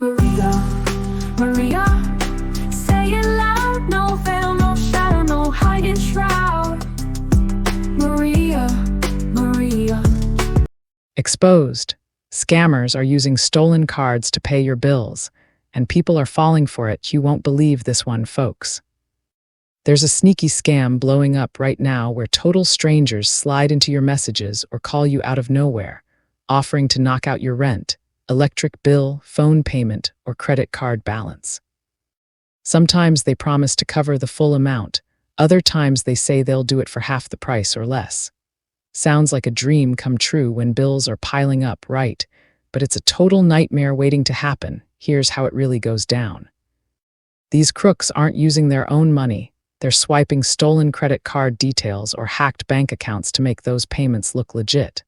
Maria, Maria, say it loud, no veil, no shadow, no hiding shroud. Maria, Maria. Exposed. Scammers are using stolen cards to pay your bills, and people are falling for it. You won't believe this one, folks. There's a sneaky scam blowing up right now where total strangers slide into your messages or call you out of nowhere, offering to knock out your rent, electric bill, phone payment, or credit card balance. Sometimes they promise to cover the full amount. Other times they say they'll do it for half the price or less. Sounds like a dream come true when bills are piling up, right? But it's a total nightmare waiting to happen. Here's how it really goes down. These crooks aren't using their own money. They're swiping stolen credit card details or hacked bank accounts to make those payments look legit.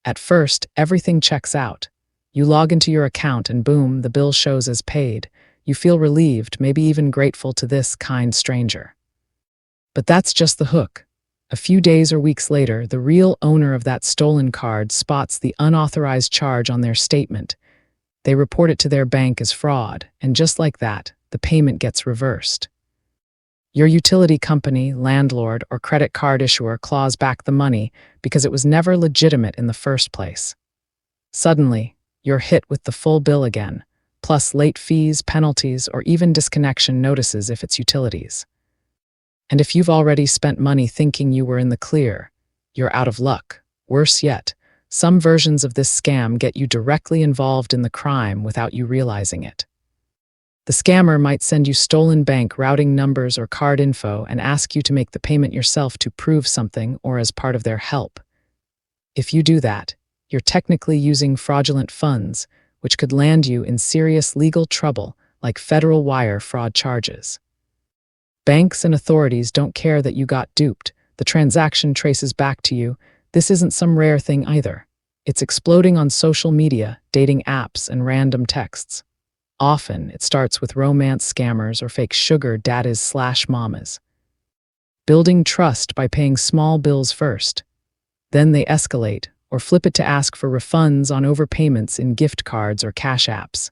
At first, everything checks out. You log into your account and boom, the bill shows as paid. You feel relieved, maybe even grateful to this kind stranger. But that's just the hook. A few days or weeks later, the real owner of that stolen card spots the unauthorized charge on their statement. They report it to their bank as fraud, and just like that, the payment gets reversed. Your utility company, landlord, or credit card issuer claws back the money because it was never legitimate in the first place. Suddenly, you're hit with the full bill again, plus late fees, penalties, or even disconnection notices if it's utilities. And if you've already spent money thinking you were in the clear, you're out of luck. Worse yet, some versions of this scam get you directly involved in the crime without you realizing it. The scammer might send you stolen bank routing numbers or card info and ask you to make the payment yourself to prove something or as part of their help. If you do that, you're technically using fraudulent funds, which could land you in serious legal trouble like federal wire fraud charges. Banks and authorities don't care that you got duped. The transaction traces back to you. This isn't some rare thing either. It's exploding on social media, dating apps, and random texts. Often, it starts with romance scammers or fake sugar daddies/mamas. Building trust by paying small bills first. Then they escalate, or flip it to ask for refunds on overpayments in gift cards or cash apps.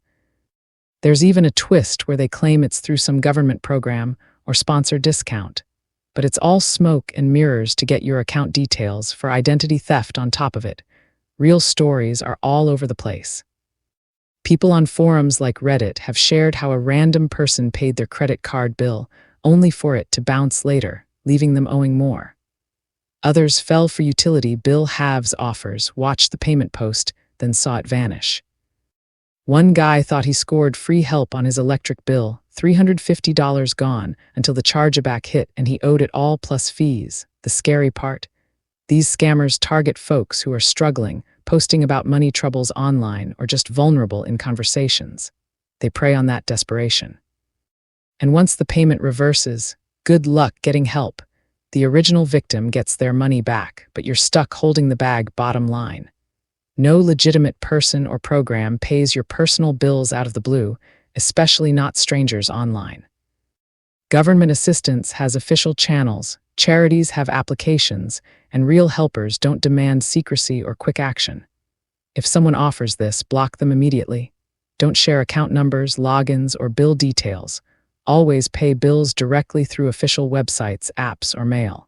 There's even a twist where they claim it's through some government program or sponsor discount. But it's all smoke and mirrors to get your account details for identity theft on top of it. Real stories are all over the place. People on forums like Reddit have shared how a random person paid their credit card bill only for it to bounce later, leaving them owing more. Others fell for utility bill halves offers, watched the payment post, then saw it vanish. One guy thought he scored free help on his electric bill, $350 gone, until the chargeback hit and he owed it all plus fees. The scary part? These scammers target folks who are struggling, posting about money troubles online, or just vulnerable in conversations. They prey on that desperation. And once the payment reverses, good luck getting help. The original victim gets their money back, but you're stuck holding the bag. Bottom line. No legitimate person or program pays your personal bills out of the blue, especially not strangers online. Government assistance has official channels, charities have applications, and real helpers don't demand secrecy or quick action. If someone offers this, block them immediately. Don't share account numbers, logins, or bill details. Always pay bills directly through official websites, apps, or mail.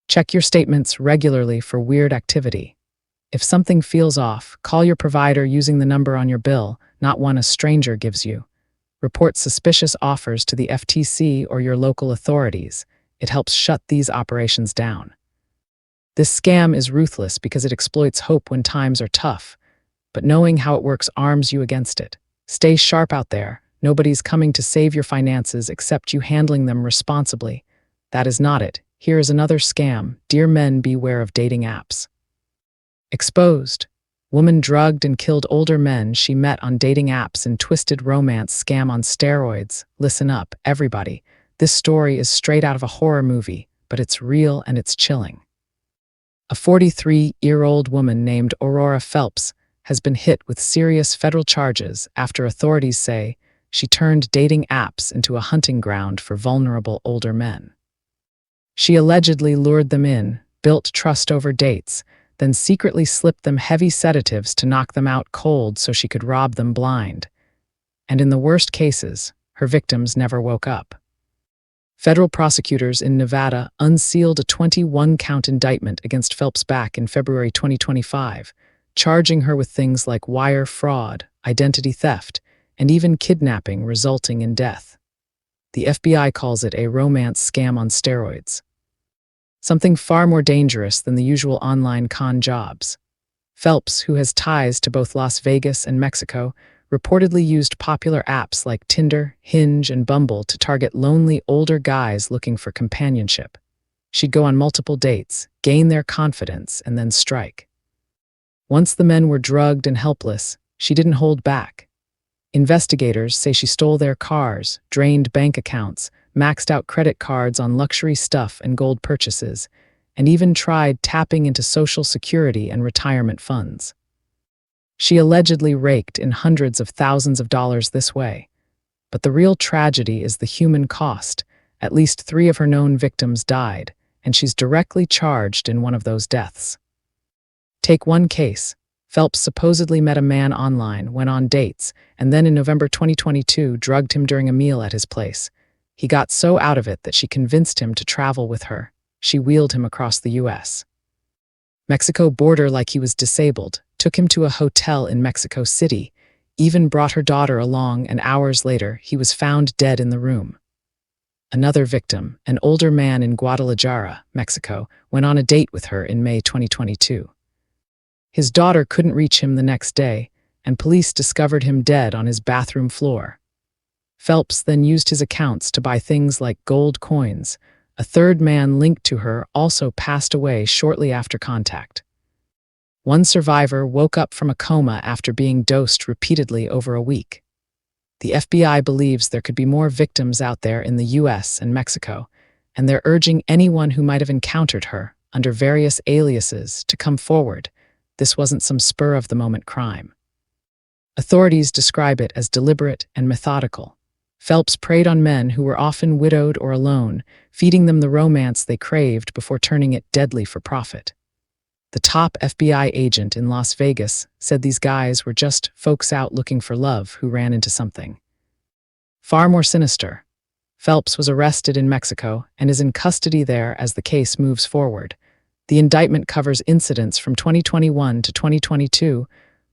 Check your statements regularly for weird activity. If something feels off, call your provider using the number on your bill, not one a stranger gives you. Report suspicious offers to the FTC or your local authorities. It helps shut these operations down. This scam is ruthless because it exploits hope when times are tough, but knowing how it works arms you against it. Stay sharp out there. Nobody's coming to save your finances except you handling them responsibly. That is not it. Here is another scam. Dear men, beware of dating apps. Exposed. Woman drugged and killed older men she met on dating apps in twisted romance scam on steroids. Listen up, everybody. This story is straight out of a horror movie, but it's real and it's chilling. A 43-year-old woman named Aurora Phelps has been hit with serious federal charges after authorities say she turned dating apps into a hunting ground for vulnerable older men. She allegedly lured them in, built trust over dates, then secretly slipped them heavy sedatives to knock them out cold so she could rob them blind. and in the worst cases, her victims never woke up. Federal prosecutors in Nevada unsealed a 21-count indictment against Phelps back in February 2025, charging her with things like wire fraud, identity theft, and even kidnapping resulting in death. The FBI calls it a romance scam on steroids. Something far more dangerous than the usual online con jobs. Phelps, who has ties to both Las Vegas and Mexico, reportedly used popular apps like Tinder, Hinge, and Bumble to target lonely older guys looking for companionship. She'd go on multiple dates, gain their confidence, and then strike. Once the men were drugged and helpless, she didn't hold back. Investigators say she stole their cars, drained bank accounts, maxed out credit cards on luxury stuff and gold purchases, and even tried tapping into Social Security and retirement funds. She allegedly raked in hundreds of thousands of dollars this way. But the real tragedy is the human cost. At least 3 of her known victims died, and she's directly charged in one of those deaths. Take one case. Phelps supposedly met a man online, went on dates, and then in November 2022 drugged him during a meal at his place. He got so out of it that she convinced him to travel with her. She wheeled him across the U.S. Mexico border like he was disabled, took him to a hotel in Mexico City, even brought her daughter along, and hours later, he was found dead in the room. Another victim, an older man in Guadalajara, Mexico, went on a date with her in May 2022. His daughter couldn't reach him the next day, and police discovered him dead on his bathroom floor. Phelps then used his accounts to buy things like gold coins. A third man linked to her also passed away shortly after contact. One survivor woke up from a coma after being dosed repeatedly over a week. The FBI believes there could be more victims out there in the US and Mexico, and they're urging anyone who might have encountered her under various aliases to come forward. This wasn't some spur-of-the-moment crime. Authorities describe it as deliberate and methodical. Phelps preyed on men who were often widowed or alone, feeding them the romance they craved before turning it deadly for profit. The top FBI agent in Las Vegas said these guys were just folks out looking for love who ran into something far more sinister. Phelps was arrested in Mexico and is in custody there as the case moves forward. The indictment covers incidents from 2021 to 2022,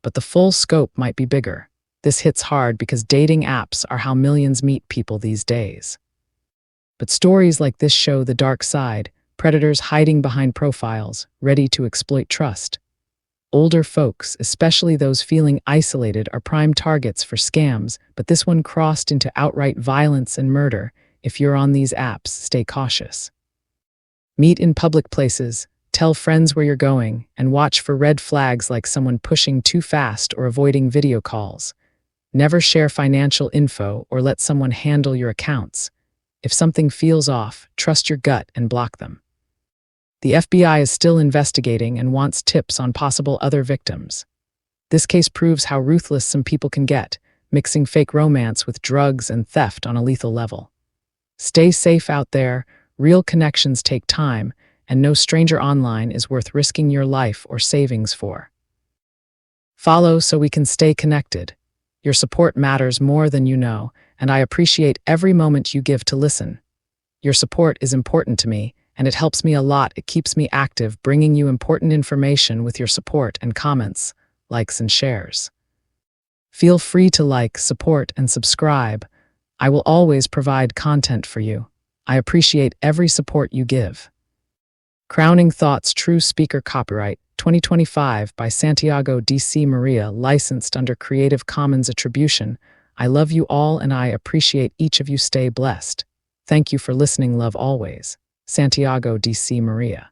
but the full scope might be bigger. This hits hard because dating apps are how millions meet people these days. But stories like this show the dark side, predators hiding behind profiles, ready to exploit trust. Older folks, especially those feeling isolated, are prime targets for scams, but this one crossed into outright violence and murder. If you're on these apps, stay cautious. Meet in public places, tell friends where you're going, and watch for red flags like someone pushing too fast or avoiding video calls. Never share financial info or let someone handle your accounts. If something feels off, trust your gut and block them. The FBI is still investigating and wants tips on possible other victims. This case proves how ruthless some people can get, mixing fake romance with drugs and theft on a lethal level. Stay safe out there, real connections take time, and no stranger online is worth risking your life or savings for. Follow so we can stay connected. Your support matters more than you know, and I appreciate every moment you give to listen. Your support is important to me, and it helps me a lot. It keeps me active, bringing you important information with your support and comments, likes and shares. Feel free to like, support, and subscribe. I will always provide content for you. I appreciate every support you give. Crowning Thoughts True Speaker Copyright 2025 by Santiago D.C. Maria, licensed under Creative Commons Attribution. I love you all and I appreciate each of you. Stay blessed. Thank you for listening. Love always. Santiago D.C. Maria.